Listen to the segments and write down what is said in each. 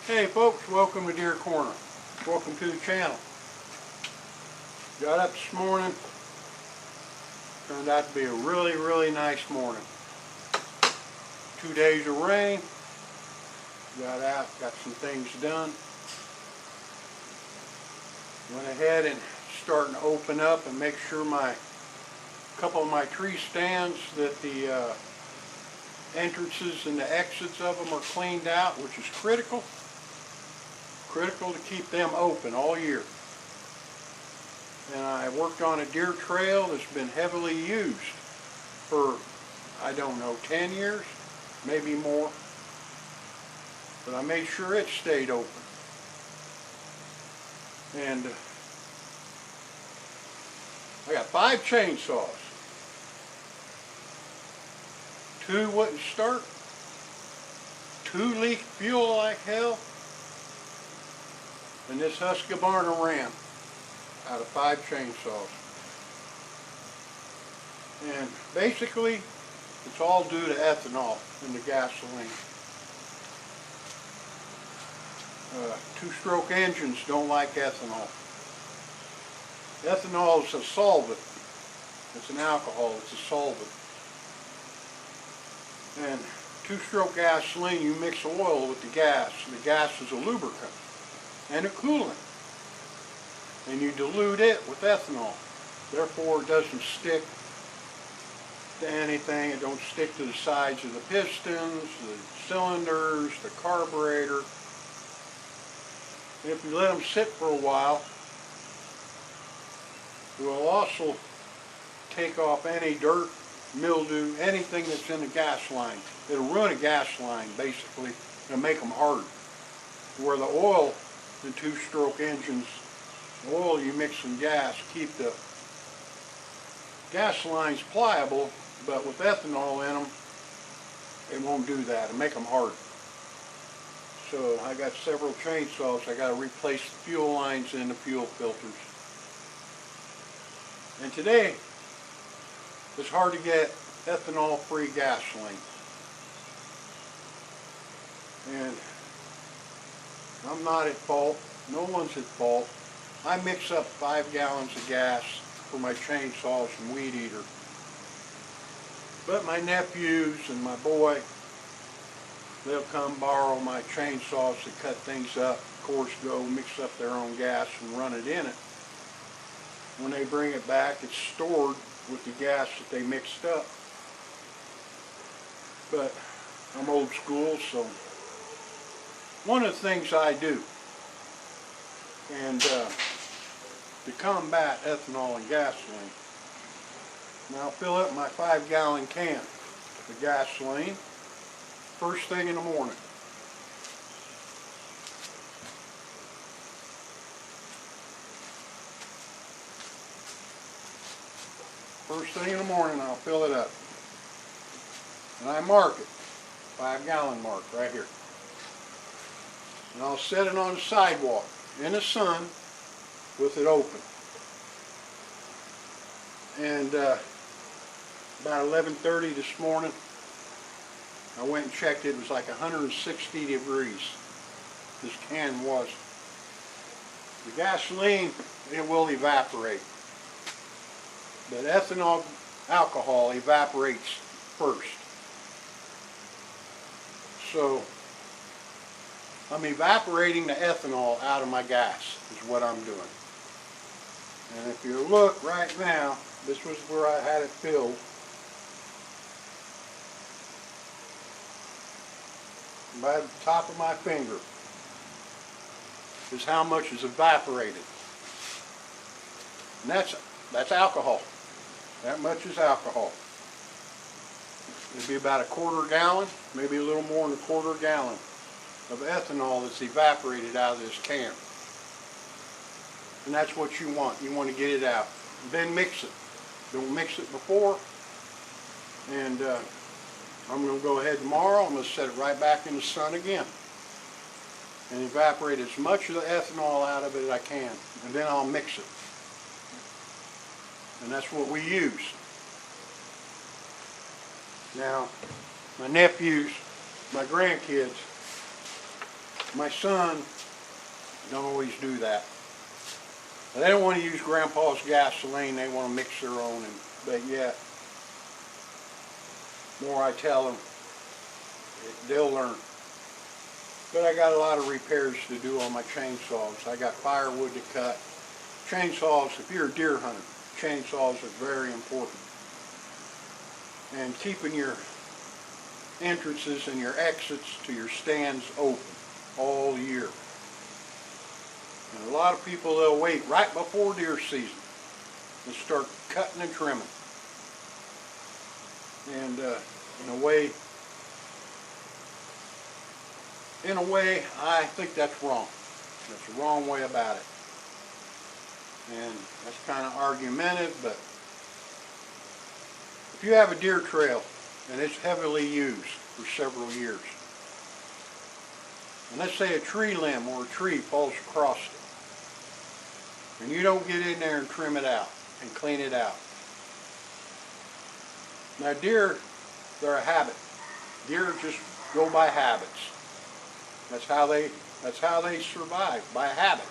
Hey folks, welcome to Deer Corner. Welcome to the channel. Got up this morning. Turned out to be a really nice morning. 2 days of rain. Got out, got some things done. Went ahead and starting to open up and make sure a couple of my tree stands that the entrances and the exits of them are cleaned out, which is critical to keep them open all year. And I worked on a deer trail that's been heavily used for, I don't know, 10 years, maybe more. But I made sure it stayed open. And I got 5 chainsaws. 2 wouldn't start. 2 leaked fuel like hell. And this Husqvarna ran out of 5 chainsaws. And basically, it's all due to ethanol in the gasoline. 2-stroke engines don't like ethanol. Ethanol is a solvent. It's an alcohol. It's a solvent. And 2-stroke gasoline, you mix oil with the gas. The gas is a lubricant and a coolant. And you dilute it with ethanol. Therefore, it doesn't stick to anything. It don't stick to the sides of the pistons, the cylinders, the carburetor. And if you let them sit for a while, it will also take off any dirt, mildew, anything that's in the gas line. It'll ruin a gas line, basically, and make them hard. Where the oil in 2-stroke engines, oil you mix in gas, keep the gas lines pliable, but with ethanol in them, it won't do that. It'll make them hard. So I got several chainsaws. I got to replace the fuel lines and the fuel filters. And today, it's hard to get ethanol-free gasoline. And I'm not at fault. No one's at fault. I mix up 5 gallons of gas for my chainsaws and weed eater. But my nephews and my boy, they'll come borrow my chainsaws to cut things up. Of course, go mix up their own gas and run it in it. When they bring it back, it's stored with the gas that they mixed up. But I'm old school, so one of the things I do, and to combat ethanol and gasoline, now I'll fill up my 5-gallon can of gasoline first thing in the morning. First thing in the morning, I'll fill it up. And I mark it, 5-gallon mark right here. And I'll set it on the sidewalk in the sun with it open. And about 11:30 this morning, I went and checked it. It was like 160 degrees. This can was. The gasoline, it will evaporate. But ethanol alcohol evaporates first. So I'm evaporating the ethanol out of my gas is what I'm doing. And if you look right now, this was where I had it filled. By the top of my finger is how much is evaporated. And that's alcohol. That much is alcohol. It'd be about 1/4 gallon, maybe a little more than 1/4 gallon of ethanol that's evaporated out of this can. And that's what you want. You want to get it out. Then mix it. Don't mix it before. And I'm going to go ahead tomorrow. I'm going to set it right back in the sun again. And evaporate as much of the ethanol out of it as I can. And then I'll mix it. And that's what we use. Now, my nephews, my grandkids, My son don't always do that. They don't want to use Grandpa's gasoline. They want to mix their own. But yet, the more I tell them, they'll learn. But I got a lot of repairs to do on my chainsaws. I got firewood to cut. Chainsaws, if you're a deer hunter, chainsaws are very important. And keeping your entrances and your exits to your stands open all year. And a lot of people, they'll wait right before deer season and start cutting and trimming. And in a way, I think that's wrong. That's the wrong way about it. And that's kind of argumentative, but if you have a deer trail and it's heavily used for several years, and let's say a tree limb or a tree falls across it, and you don't get in there and trim it out and clean it out. Now deer, they're a habit. Deer just go by habits. That's how they survive, by habit.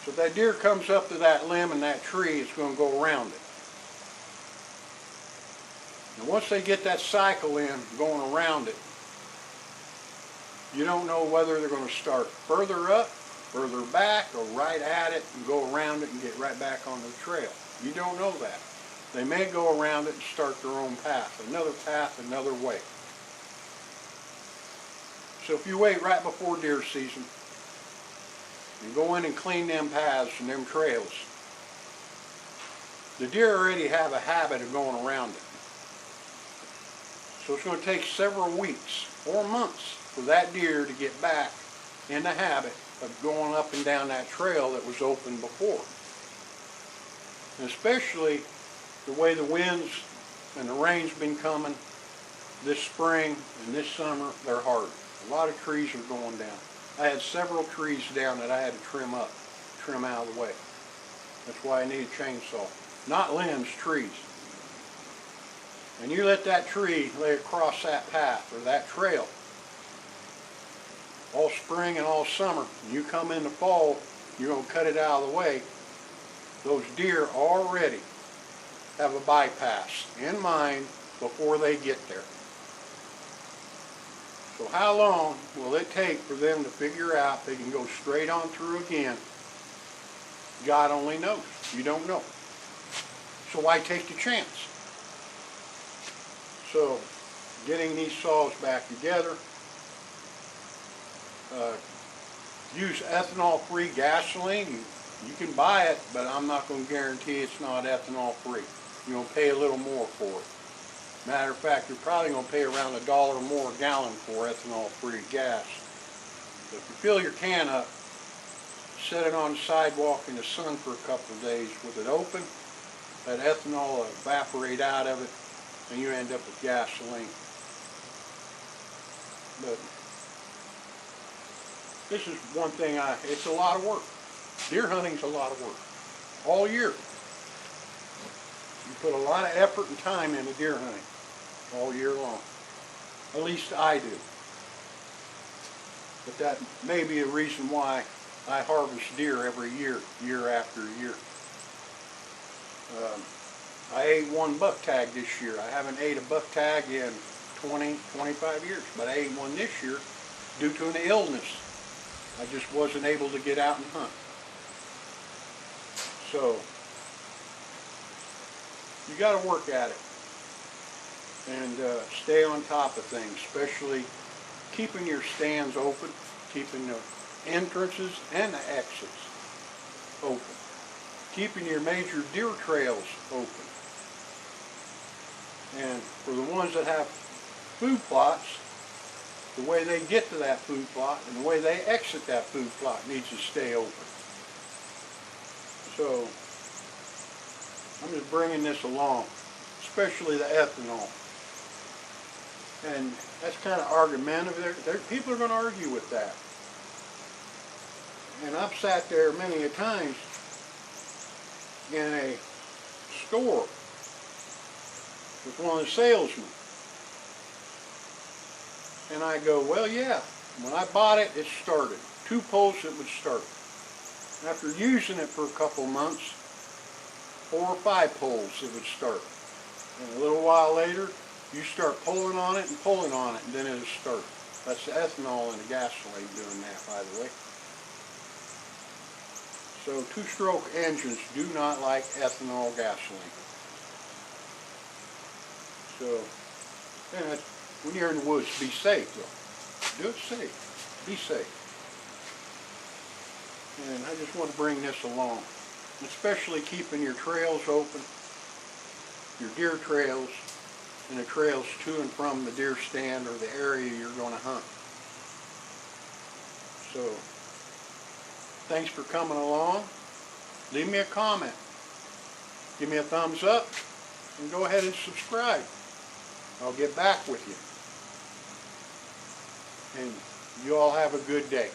So if that deer comes up to that limb and that tree, it's going to go around it. And once they get that cycle in, going around it, you don't know whether they're going to start further up, further back, or right at it and go around it and get right back on the trail. You don't know that. They may go around it and start their own path, another way. So if you wait right before deer season and go in and clean them paths and them trails, the deer already have a habit of going around it. So it's going to take several weeks or months for that deer to get back in the habit of going up and down that trail that was open before. And especially the way the winds and the rain's been coming this spring and this summer, they're hard. A lot of trees are going down. I had several trees down that I had to trim out of the way. That's why I need a chainsaw. Not limbs, trees. And you let that tree lay across that path or that trail all spring and all summer, and you come in the fall, you're going to cut it out of the way. Those deer already have a bypass in mind before they get there. So how long will it take for them to figure out they can go straight on through again? God only knows. You don't know. So why take the chance? So getting these saws back together, use ethanol-free gasoline. You can buy it, but I'm not going to guarantee it's not ethanol-free. You're going to pay a little more for it. Matter of fact, you're probably going to pay around $1 more a gallon for ethanol-free gas. So if you fill your can up, set it on the sidewalk in the sun for a couple of days with it open, that ethanol will evaporate out of it, and you end up with gasoline. But this is one thing, it's a lot of work. Deer hunting's a lot of work. All year. You put a lot of effort and time into deer hunting all year long. At least I do. But that may be a reason why I harvest deer every year, year after year. I ate one buck tag this year. I haven't ate a buck tag in 20, 25 years, but I ate one this year due to an illness. I just wasn't able to get out and hunt. So, you got to work at it and stay on top of things, especially keeping your stands open, keeping the entrances and the exits open, keeping your major deer trails open. And for the ones that have food plots, the way they get to that food plot and the way they exit that food plot needs to stay open. So, I'm just bringing this along, especially the ethanol. And that's kind of argumentative. People are going to argue with that. And I've sat there many a times in a store with one of the salesmen. And I go, well, yeah, When I bought it, it started. 2 pulls it would start. After using it for a couple months, 4 or 5 pulls it would start. And a little while later, you start pulling on it, and then it'll start. That's the ethanol in the gasoline doing that, by the way. So 2-stroke engines do not like ethanol gasoline. So, and when you're in the woods, be safe though. Do it safe. Be safe. And I just want to bring this along. Especially keeping your trails open, your deer trails, and the trails to and from the deer stand or the area you're going to hunt. So, thanks for coming along. Leave me a comment. Give me a thumbs up, and go ahead and subscribe. I'll get back with you. And you all have a good day.